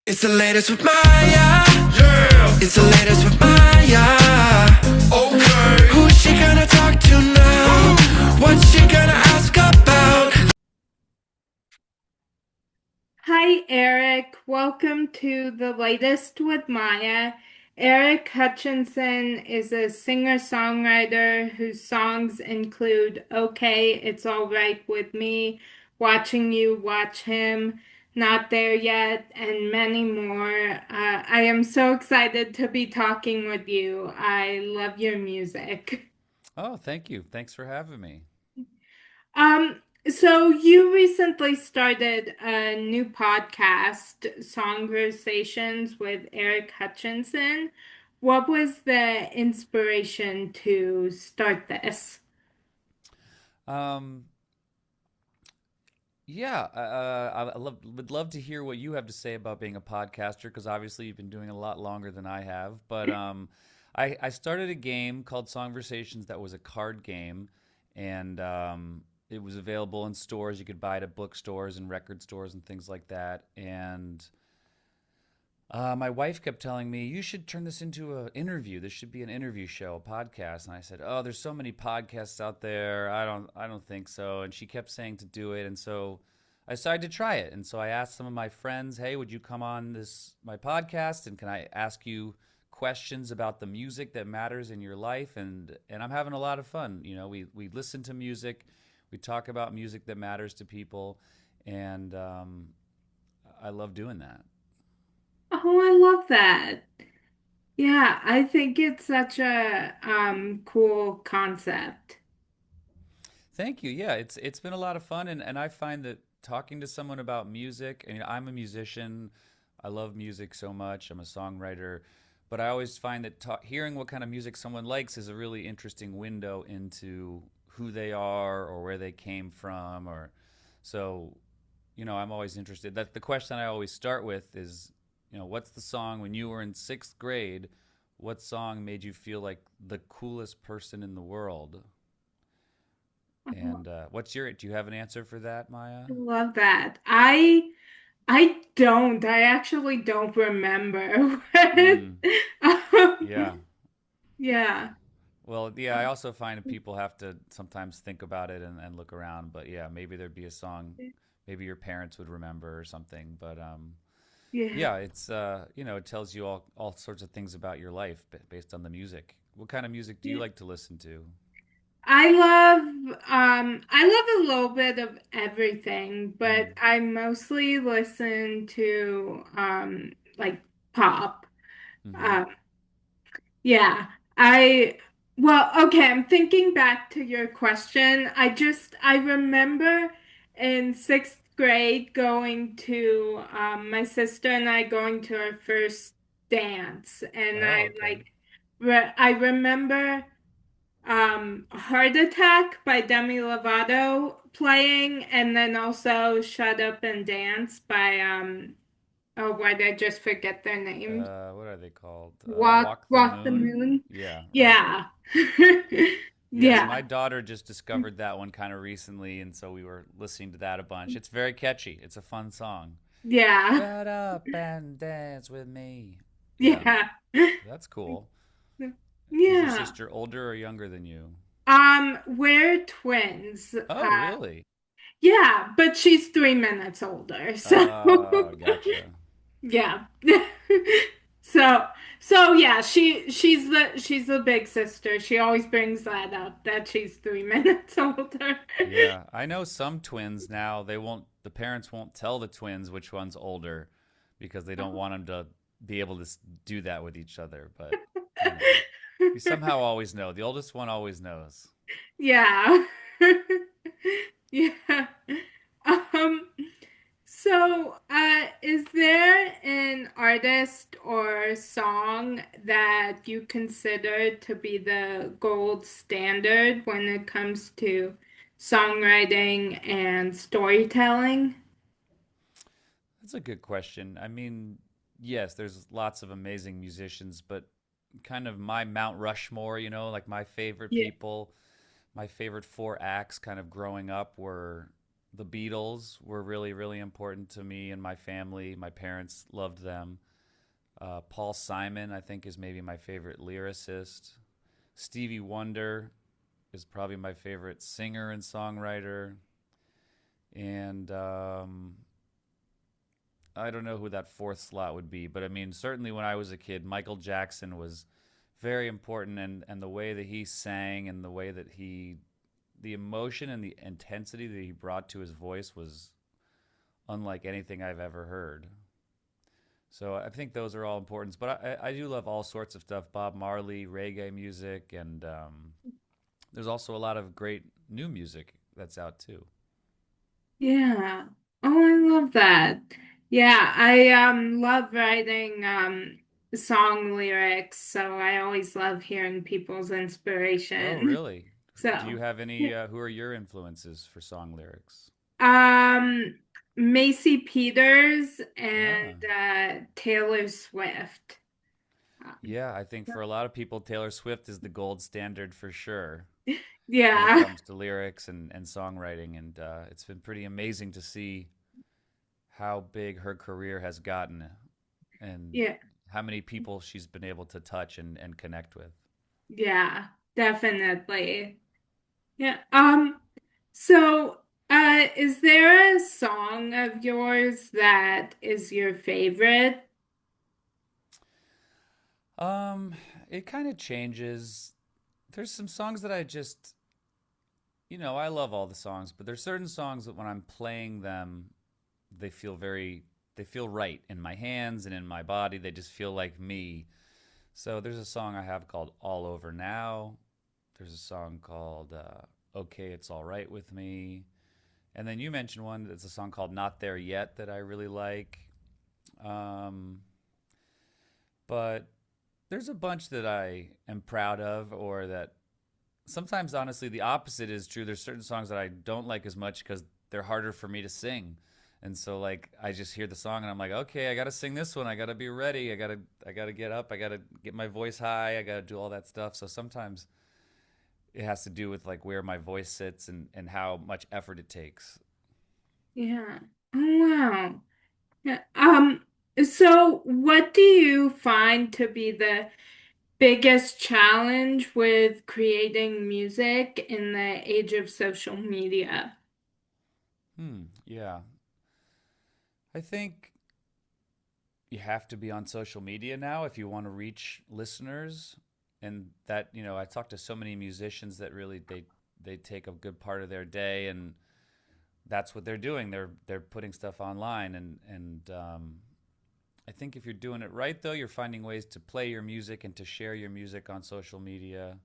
It's the latest with Maya. Yeah. It's the latest with Maya. Okay. Who's she gonna talk to now? What's she gonna ask about? Hi, Eric. Welcome to the latest with Maya. Eric Hutchinson is a singer-songwriter whose songs include Okay, It's All Right With Me, Watching You Watch Him, Not There Yet, and many more. I am so excited to be talking with you. I love your music. Oh, thank you. Thanks for having me. So you recently started a new podcast, Songversations with Eric Hutchinson. What was the inspiration to start this? Um, yeah, would love to hear what you have to say about being a podcaster because obviously you've been doing it a lot longer than I have. But I started a game called Songversations that was a card game, and it was available in stores. You could buy it at bookstores and record stores and things like that. And my wife kept telling me, you should turn this into an interview. This should be an interview show, a podcast. And I said, oh, there's so many podcasts out there. I don't think so. And she kept saying to do it. And so I decided to try it. And so I asked some of my friends, hey, would you come on my podcast? And can I ask you questions about the music that matters in your life? And I'm having a lot of fun. You know, we listen to music. We talk about music that matters to people. And I love doing that. Oh, I love that. Yeah, I think it's such a cool concept. Thank you. Yeah, it's been a lot of fun, and I find that talking to someone about music. I mean, I'm a musician. I love music so much. I'm a songwriter, but I always find that hearing what kind of music someone likes is a really interesting window into who they are or where they came from. Or so, I'm always interested. That the question I always start with is, what's the song when you were in sixth grade? What song made you feel like the coolest person in the world? And do you have an answer for that, Maya? I love that. I don't. I actually don't remember. Mm, Um, yeah. yeah. Well, yeah, I also find that people have to sometimes think about it and look around. But yeah, maybe there'd be a song maybe your parents would remember or something. But Yeah. yeah, it's it tells you all sorts of things about your life based on the music. What kind of music do you Yeah. like to listen to? I love a little bit of everything, but Mm. I mostly listen to like pop. Mm-hmm. Um yeah. I well, okay, I'm thinking back to your question. I remember in sixth grade going to my sister and I going to our first dance, and Oh, okay. I remember Heart Attack by Demi Lovato playing, and then also Shut Up and Dance by oh, why did I just forget their names? What are they called? Walk the Walk the Moon? Moon. Yeah, right. Yeah. Yes, Yeah. my daughter just discovered that one kind of recently, and so we were listening to that a bunch. It's very catchy. It's a fun song. Yeah. Shut up and dance with me. Yeah, Yeah. that's cool. Is your Yeah. sister older or younger than you? We're twins. Oh, really? Yeah, but she's 3 minutes older, so Oh, gotcha. yeah. So so yeah, she's the big sister. She always brings that up that she's 3 minutes older. Yeah, I know some twins now, the parents won't tell the twins which one's older because they don't want them to be able to do that with each other. But, you somehow always know. The oldest one always knows. Yeah. Yeah. Um, is there an artist or song that you consider to be the gold standard when it comes to songwriting and storytelling? That's a good question. I mean, yes, there's lots of amazing musicians, but kind of my Mount Rushmore, like my favorite Yeah. people, my favorite four acts kind of growing up were The Beatles were really, really important to me and my family. My parents loved them. Paul Simon, I think, is maybe my favorite lyricist. Stevie Wonder is probably my favorite singer and songwriter. And I don't know who that fourth slot would be, but I mean, certainly when I was a kid, Michael Jackson was very important, and the way that he sang and the way that the emotion and the intensity that he brought to his voice was unlike anything I've ever heard. So I think those are all important. But I do love all sorts of stuff: Bob Marley, reggae music, and there's also a lot of great new music that's out too. Yeah. Oh, I love that. Yeah, I love writing song lyrics, so I always love hearing people's Oh, inspiration. really? Do you So, have yeah. any? Who are your influences for song lyrics? Um, Macy Peters and Ah, Taylor Swift. Um, yeah. I think for a lot of people, Taylor Swift is the gold standard for sure when it yeah, comes to lyrics and songwriting, and it's been pretty amazing to see how big her career has gotten and yeah, how many people she's been able to touch and connect with. yeah, definitely. Yeah. So, is there a song of yours that is your favorite? Um, it kind of changes. There's some songs that I just, I love all the songs, but there's certain songs that when I'm playing them, they feel very, they feel right in my hands and in my body. They just feel like me. So there's a song I have called All Over Now. There's a song called Okay, It's All Right With Me. And then you mentioned one that's a song called Not There Yet that I really like. Um, but there's a bunch that I am proud of, or that sometimes, honestly, the opposite is true. There's certain songs that I don't like as much because they're harder for me to sing. And so, like, I just hear the song and I'm like, okay, I got to sing this one. I got to be ready. I got to get up. I got to get my voice high. I got to do all that stuff. So sometimes it has to do with like where my voice sits and how much effort it takes. Yeah. Oh, wow. Yeah. So what do you find to be the biggest challenge with creating music in the age of social media? Yeah. I think you have to be on social media now if you want to reach listeners. And that, I talk to so many musicians that really they take a good part of their day, and that's what they're doing. They're putting stuff online, and I think if you're doing it right, though, you're finding ways to play your music and to share your music on social media.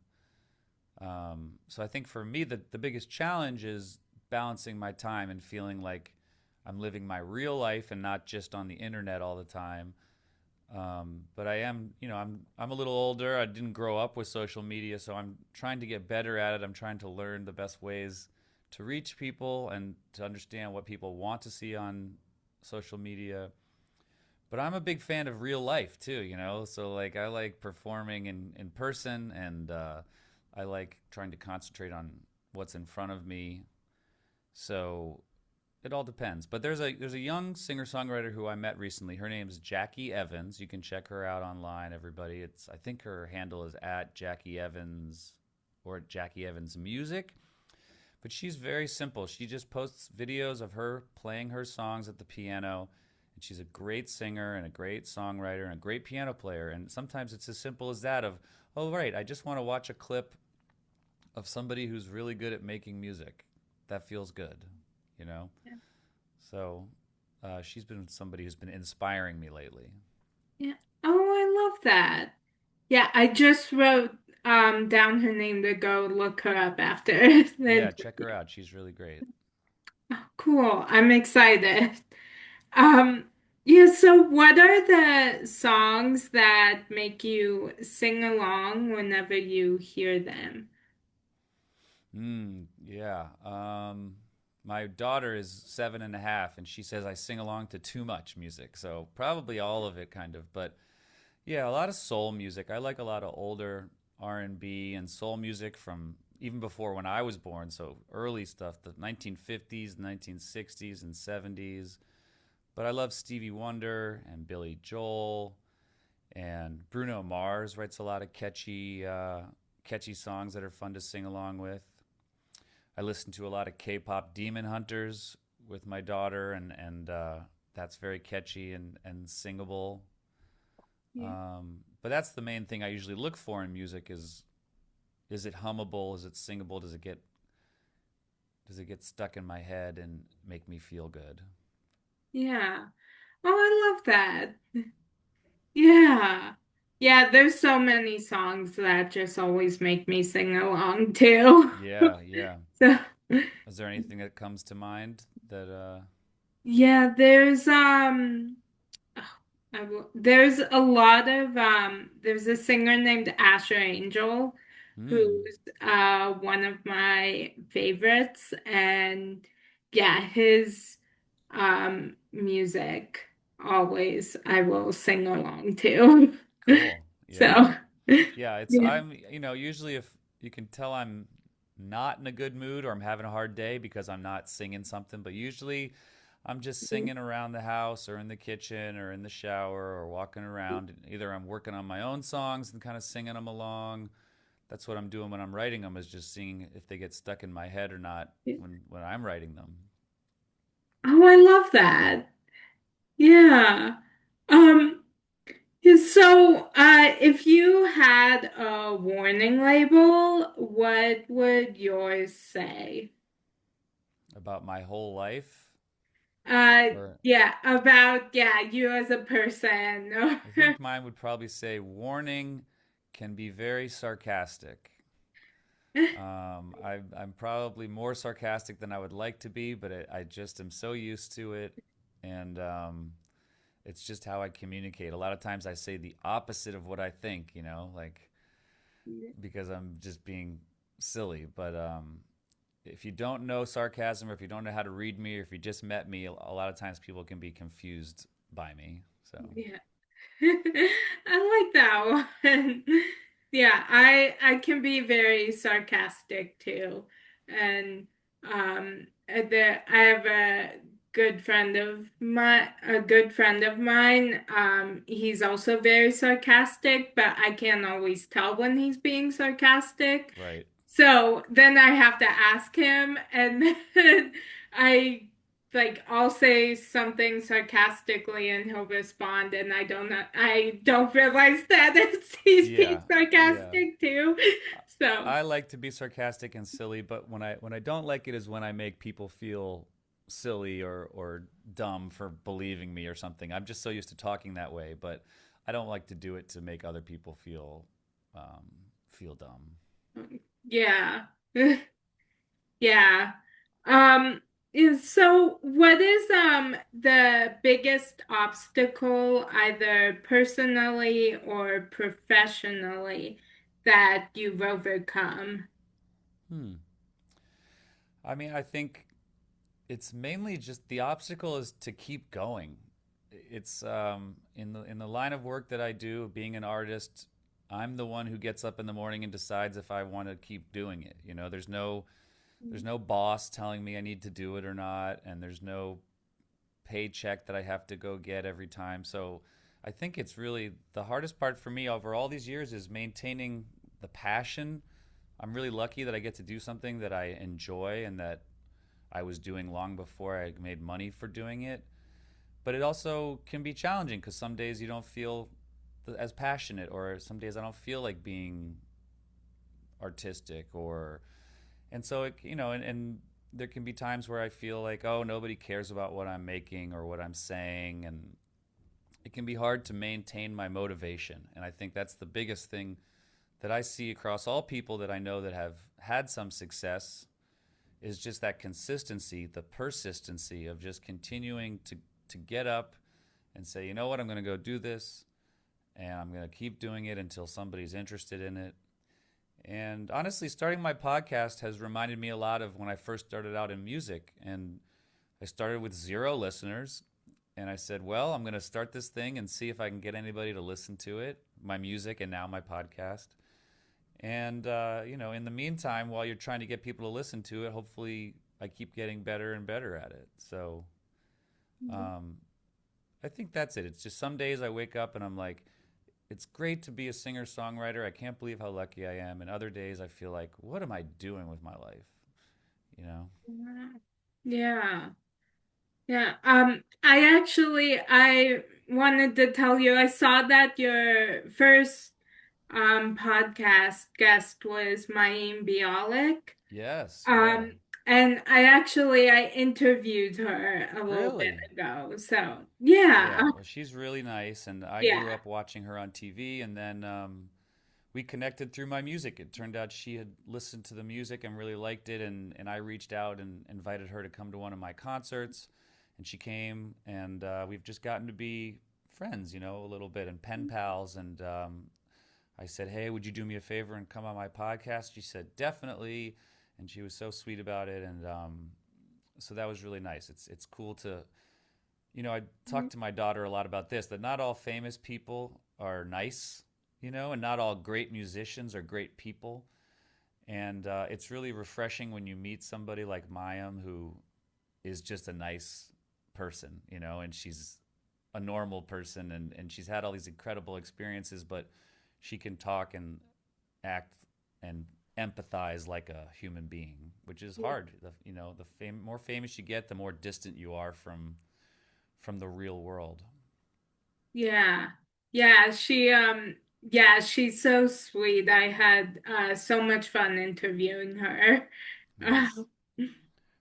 So I think for me, the biggest challenge is balancing my time and feeling like I'm living my real life and not just on the internet all the time. But I am, I'm a little older. I didn't grow up with social media, so I'm trying to get better at it. I'm trying to learn the best ways to reach people and to understand what people want to see on social media. But I'm a big fan of real life too, So like I like performing in person, and I like trying to concentrate on what's in front of me. So it all depends. But there's a young singer songwriter who I met recently. Her name's Jackie Evans. You can check her out online, everybody. I think her handle is at Jackie Evans or Jackie Evans Music. But she's very simple. She just posts videos of her playing her songs at the piano. And she's a great singer and a great songwriter and a great piano player. And sometimes it's as simple as that of, oh, right, I just want to watch a clip of somebody who's really good at making music. That feels good, you know? Yeah. So she's been somebody who's been inspiring me lately. Yeah. Oh, I love that. Yeah, I just wrote down her name to go look her up after Yeah, the check her out. She's really great. Oh, cool. I'm excited. Um, yeah, so what are the songs that make you sing along whenever you hear them? Yeah. My daughter is 7.5, and she says I sing along to too much music. So probably all of it, kind of. But yeah, a lot of soul music. I like a lot of older R&B and soul music from even before when I was born. So early stuff, the 1950s, 1960s, and 70s. But I love Stevie Wonder and Billy Joel, and Bruno Mars writes a lot of catchy songs that are fun to sing along with. I listen to a lot of K-pop Demon Hunters with my daughter, and that's very catchy and singable. Yeah. But that's the main thing I usually look for in music is it hummable? Is it singable? Does it get stuck in my head and make me feel good? Yeah. Oh, I love that. Yeah. Yeah, there's so many songs that just always make me sing along too. Yeah, yeah. So, Is there anything that comes to mind that yeah, oh, there's a lot of there's a singer named Asher Angel hmm, who's one of my favorites, and yeah, his music always I will sing along to. cool. Yeah. So, Yeah, yeah. I'm usually if you can tell I'm not in a good mood or I'm having a hard day because I'm not singing something, but usually I'm just singing around the house or in the kitchen or in the shower or walking around. Either I'm working on my own songs and kind of singing them along. That's what I'm doing when I'm writing them, is just seeing if they get stuck in my head or not when I'm writing them. Oh, I love that. Yeah. Um, so, if you had a warning label, what would yours say? About my whole life, or Yeah, about, yeah, you as a person. I think mine would probably say warning can be very sarcastic. I'm probably more sarcastic than I would like to be, but I just am so used to it, and it's just how I communicate. A lot of times I say the opposite of what I think, like because I'm just being silly. But if you don't know sarcasm, or if you don't know how to read me, or if you just met me, a lot of times people can be confused by me. So Yeah. I like that one. Yeah, I can be very sarcastic too. And I have a good friend of mine. He's also very sarcastic, but I can't always tell when he's being sarcastic. right, So then I have to ask him, and then I I'll say something sarcastically and he'll respond, and I don't realize that he's being yeah, yeah. sarcastic too. So I like to be sarcastic and silly, but when I don't like it is when I make people feel silly or dumb for believing me or something. I'm just so used to talking that way, but I don't like to do it to make other people um, feel dumb. yeah. Yeah. Um, so what is the biggest obstacle, either personally or professionally, that you've overcome? Hmm. I mean, I think it's mainly just the obstacle is to keep going. It's in the line of work that I do, being an artist. I'm the one who gets up in the morning and decides if I want to keep doing it. There's no boss telling me I need to do it or not, and there's no paycheck that I have to go get every time. So I think it's really the hardest part for me over all these years is maintaining the passion. I'm really lucky that I get to do something that I enjoy and that I was doing long before I made money for doing it. But it also can be challenging because some days you don't feel as passionate, or some days I don't feel like being artistic, or and so and there can be times where I feel like, oh, nobody cares about what I'm making or what I'm saying, and it can be hard to maintain my motivation. And I think that's the biggest thing that I see across all people that I know that have had some success, is just that consistency, the persistency of just continuing to get up and say, you know what, I'm going to go do this, and I'm going to keep doing it until somebody's interested in it. And honestly, starting my podcast has reminded me a lot of when I first started out in music. And I started with 0 listeners. And I said, well, I'm going to start this thing and see if I can get anybody to listen to it, my music, and now my podcast. And in the meantime, while you're trying to get people to listen to it, hopefully I keep getting better and better at it. So um, I think that's it. It's just some days I wake up and I'm like, it's great to be a singer songwriter. I can't believe how lucky I am. And other days I feel like, what am I doing with my life? You know? Yeah. Yeah. I wanted to tell you, I saw that your first podcast guest was Mayim Bialik. Yes. Yeah. Um, and I interviewed her a little bit Really? ago. So yeah, Yeah. Well, she's really nice. And I grew yeah, up watching her on TV. And then we connected through my music. It turned out she had listened to the music and really liked it. And I reached out and invited her to come to one of my concerts. And she came. And we've just gotten to be friends, a little bit and pen pals. And I said, hey, would you do me a favor and come on my podcast? She said, definitely. And she was so sweet about it. And so that was really nice. It's cool to, I talk to my daughter a lot about this, that not all famous people are nice, and not all great musicians are great people. And it's really refreshing when you meet somebody like Mayim who is just a nice person, and she's a normal person and she's had all these incredible experiences, but she can talk and act and empathize like a human being, which is hard. The more famous you get, the more distant you are from the real world. yeah, yeah. Yeah, she's so sweet. I had so much fun interviewing her. Nice.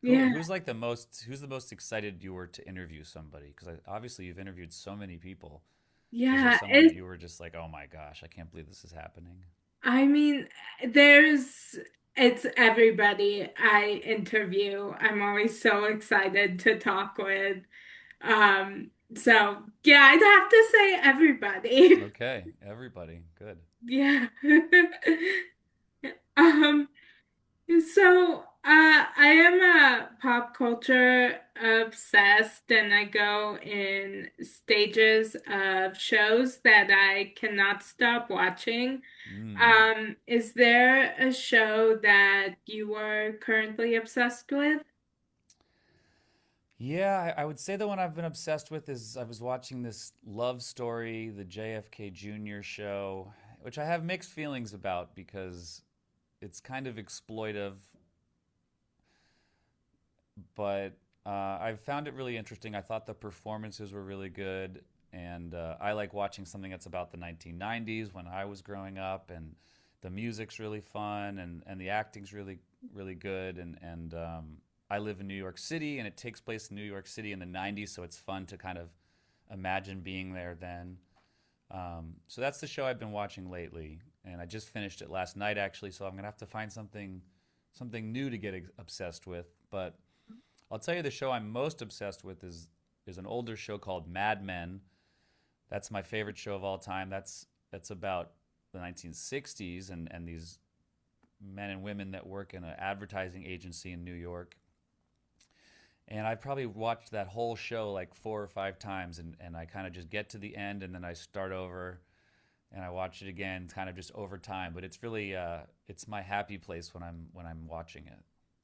Who Yeah, who's the most excited you were to interview somebody? Because obviously you've interviewed so many people. Was there yeah. someone that you were just like, oh my gosh, I can't believe this is happening? I mean, there's it's everybody I interview. I'm always so excited to talk with. So yeah, I'd have to say everybody. Okay, everybody, good. Yeah. Um, I am a pop culture obsessed, and I go in stages of shows that I cannot stop watching. Mm. Is there a show that you are currently obsessed with? Yeah, I would say the one I've been obsessed with is I was watching this love story, the JFK Jr. show, which I have mixed feelings about because it's kind of exploitive, but I found it really interesting. I thought the performances were really good, and I like watching something that's about the 1990s when I was growing up, and the music's really fun, and the acting's really good, and I live in New York City, and it takes place in New York City in the 90s, so it's fun to kind of imagine being there then. So that's the show I've been watching lately, and I just finished it last night actually. So I'm gonna have to find something new to get obsessed with. But I'll tell you, the show I'm most obsessed with is an older show called Mad Men. That's my favorite show of all time. That's about the 1960s and these men and women that work in an advertising agency in New York. And I probably watched that whole show like 4 or 5 times, and I kind of just get to the end and then I start over and I watch it again, kind of just over time. But it's really it's my happy place when I'm watching it.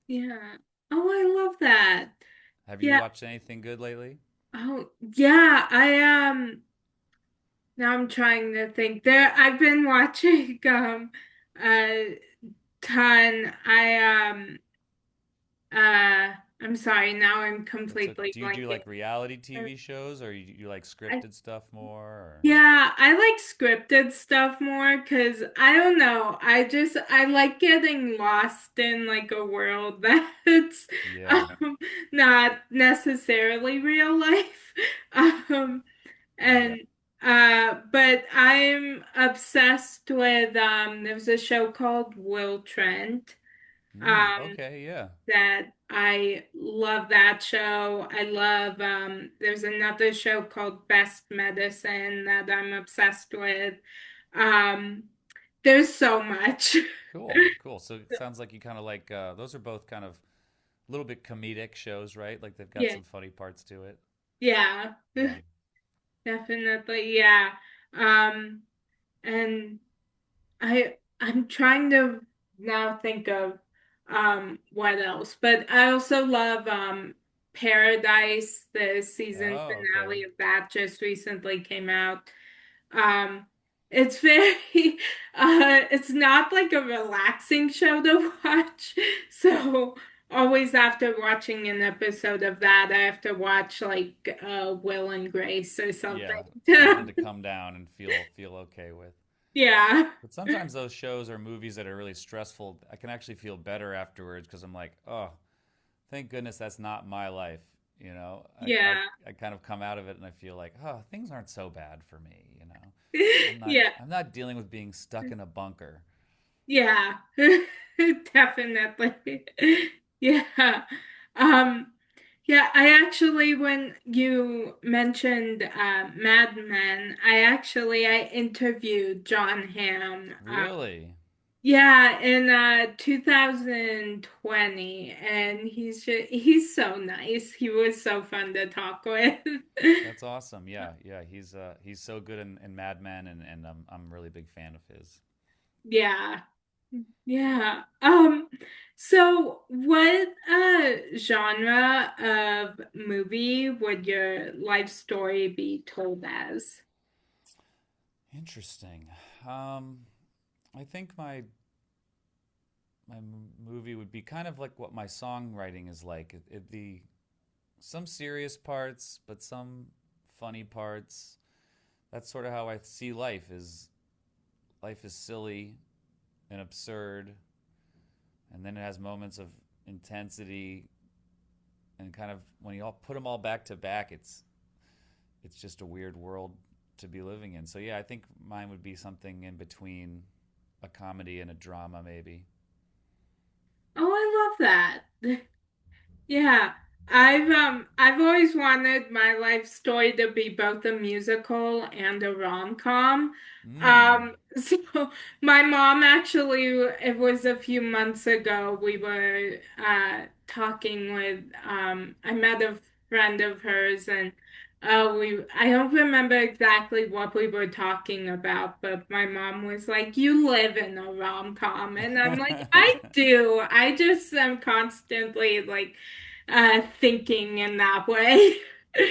Yeah. Oh, I love that. Have you Yeah. watched anything good lately? Oh, yeah. Now I'm trying to think. I've been watching a ton. Uh I'm sorry, now I'm That's okay. completely Do you do blanking. like reality TV shows, or you like scripted stuff more? Or Yeah, I like scripted stuff more because I don't know. I like getting lost in like a world that's yeah, um, not necessarily real life. Um, yeah. and but I'm obsessed with there's a show called Will Trent. Um, Okay, yeah. that I love that show. I love there's another show called Best Medicine that I'm obsessed with. Um there's so much. Cool, cool. So it sounds like you kind of like those are both kind of a little bit comedic shows, right? Like they've got Yeah. some funny parts to it. Yeah. Yeah. Definitely. Yeah. Um and I I'm trying to now think of what else, but I also love Paradise. The season Oh, okay. finale of that just recently came out. Um, it's very it's not like a relaxing show to watch. So always after watching an episode of that, I have to watch like Will and Grace or something. Yeah, something to come down and feel okay with. Yeah. But sometimes those shows or movies that are really stressful, I can actually feel better afterwards because I'm like, oh, thank goodness that's not my life. You know, Yeah. I kind of come out of it and I feel like, oh, things aren't so bad for me. You know, Yeah. I'm not dealing with being stuck in a bunker. Yeah. Definitely. Yeah. Um, yeah, I actually, when you mentioned Mad Men, I interviewed John Hamm. Really, Yeah, in 2020, and he's so nice. He was so fun to talk with. that's awesome. Yeah, yeah, he's so good in Mad Men, and I'm a really big fan of his. Yeah. Yeah. So what genre of movie would your life story be told as? Interesting. I think my movie would be kind of like what my songwriting is like. It'd be some serious parts, but some funny parts. That's sort of how I see life. Is life is silly and absurd, and then it has moments of intensity, and kind of when you all put them all back to back, it's just a weird world to be living in. So yeah, I think mine would be something in between a comedy and a drama, maybe. Oh, I love that. Yeah, I've always wanted my life story to be both a musical and a rom-com. Mm. So my mom actually, it was a few months ago, we were talking with I met a friend of hers, and I don't remember exactly what we were talking about, but my mom was like, "You live in a rom-com," and I'm like, "I do. I just am constantly like thinking in that way."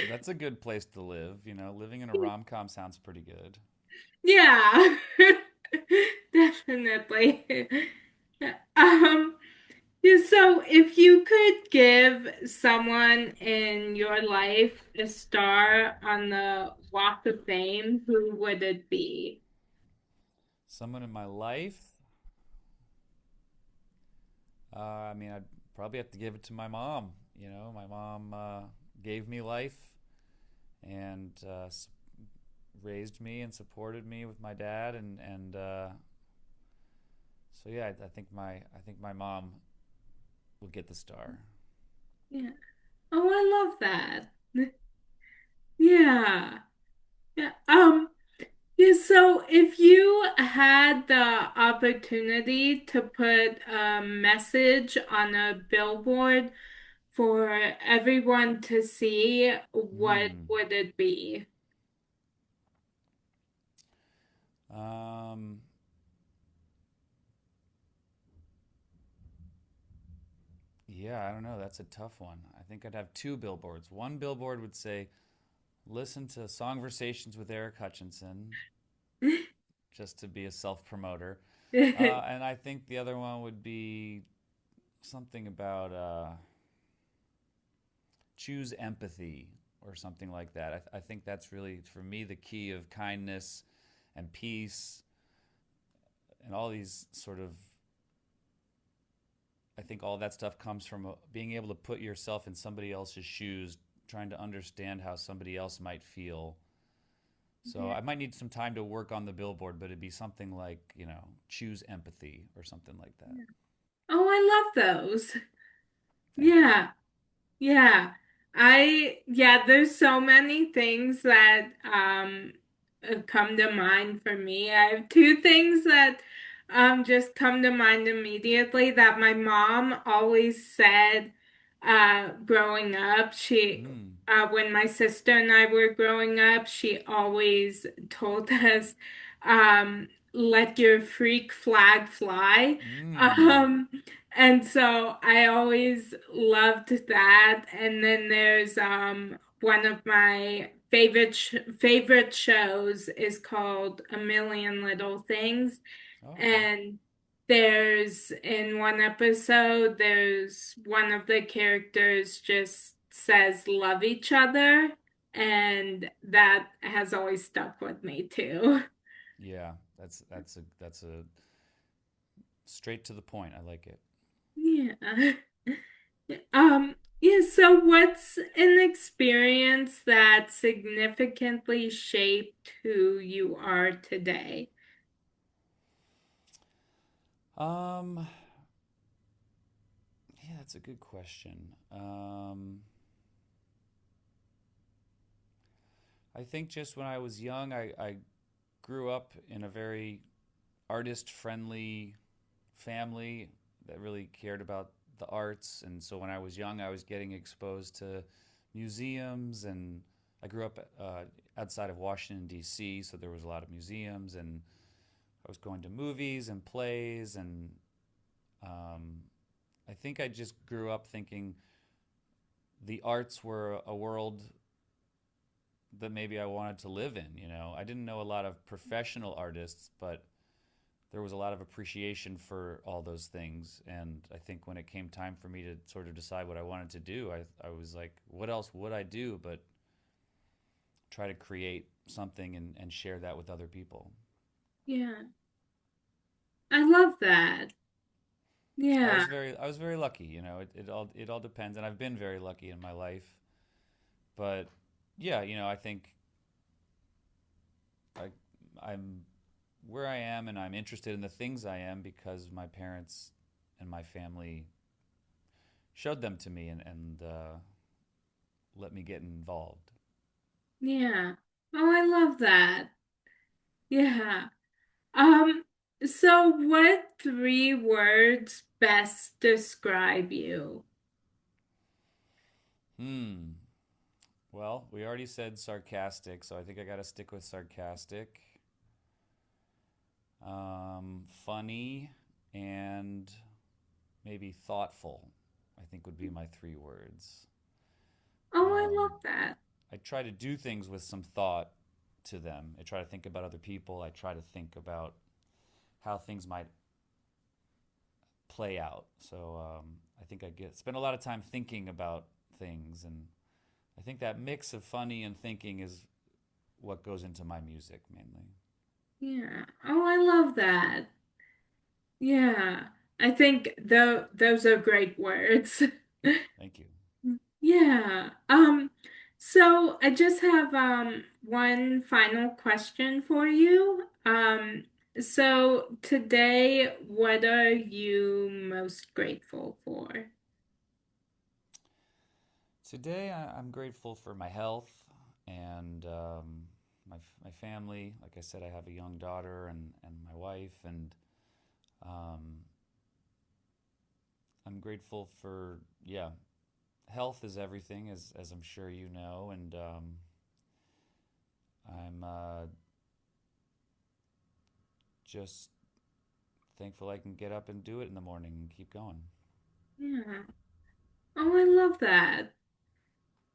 That's a good place to live. You know, living in a rom com sounds pretty good. Yeah, definitely. Um, yeah, so if you could give someone in your life a star on the Walk of Fame, who would it be? Someone in my life, I mean, I'd probably have to give it to my mom. You know, my mom gave me life and raised me and supported me with my dad, and so yeah, I think my mom will get the star. Yeah. Oh, I love that. Yeah. Yeah. Yeah, so if you had the opportunity to put a message on a billboard for everyone to see, what Hmm. would it be? Um, yeah, I don't know. That's a tough one. I think I'd have two billboards. One billboard would say, "Listen to Songversations with Eric Hutchinson," just to be a self promoter. And I think the other one would be something about choose empathy or something like that. I think that's really, for me, the key of kindness and peace and all these sort of. I think all that stuff comes from being able to put yourself in somebody else's shoes, trying to understand how somebody else might feel. So I might need some time to work on the billboard, but it'd be something like, choose empathy or something like that. Oh, I love those. Thank you. Yeah. Yeah. Yeah, there's so many things that come to mind for me. I have two things that just come to mind immediately that my mom always said growing up. She Mm. when my sister and I were growing up, she always told us um let your freak flag fly. Mm. Um, and so I always loved that. And then there's one of my favorite shows is called A Million Little Things. Okay. And there's in one episode, there's one of the characters just says love each other, and that has always stuck with me too. Yeah, that's a straight to the point. I like it. Yeah. Yeah, so what's an experience that significantly shaped who you are today? Um, yeah, that's a good question. I think just when I was young, I grew up in a very artist friendly family that really cared about the arts. And so when I was young, I was getting exposed to museums. And I grew up outside of Washington, D.C., so there was a lot of museums. And I was going to movies and plays. And um, I think I just grew up thinking the arts were a world that maybe I wanted to live in. I didn't know a lot of professional artists, but there was a lot of appreciation for all those things. And I think when it came time for me to sort of decide what I wanted to do, I was like, what else would I do but try to create something and share that with other people? Yeah, I love that. Yeah. I was very lucky. It all depends, and I've been very lucky in my life. But yeah, I think I I'm where I am, and I'm interested in the things I am because my parents and my family showed them to me and let me get involved. Yeah. Oh, I love that. Yeah. Um, so what three words best describe you? Hmm. Well, we already said sarcastic, so I think I got to stick with sarcastic. Funny and maybe thoughtful, I think would be my three words. Oh, I Um, love that. I try to do things with some thought to them. I try to think about other people. I try to think about how things might play out. So I think I get spend a lot of time thinking about things, and I think that mix of funny and thinking is what goes into my music mainly. Yeah. Oh, I love that. Yeah. I think those are great words. Thank you. Yeah. So I just have one final question for you. So today, what are you most grateful for? Today, I'm grateful for my health and my family. Like I said, I have a young daughter and my wife, and um, I'm grateful for, yeah, health is everything, as I'm sure you know, and I'm just thankful I can get up and do it in the morning and keep going. Yeah. Oh, I love that.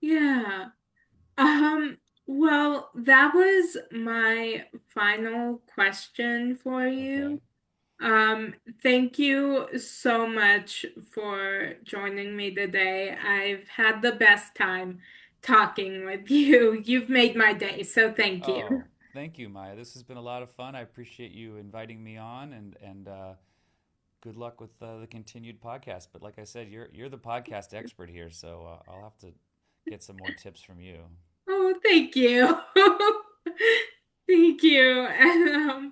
Yeah. Um, well, that was my final question for Okay. you. Thank you so much for joining me today. I've had the best time talking with you. You've made my day, so thank you. Oh, thank you, Maya. This has been a lot of fun. I appreciate you inviting me on, and good luck with the continued podcast. But like I said, you're the podcast expert here, so I'll have to get some more tips from you. Oh, thank you. Thank you. And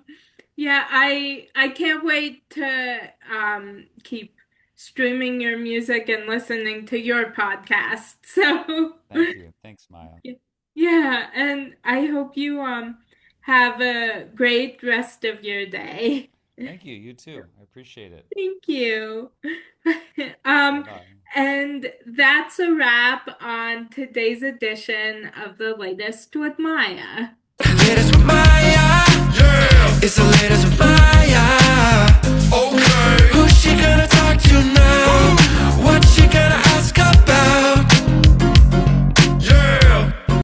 yeah, I can't wait to keep streaming your music and listening to your podcast. So Thank you. Thanks, Maya. yeah, and I hope you have a great rest of your day. Thank you. You too. I appreciate it. Thank you. Bye Um, bye. and that's a wrap on today's edition of The Latest with Maya. Latest with Maya. Yeah. It's the latest with Maya. Okay. Who's she gonna talk to now? What's she gonna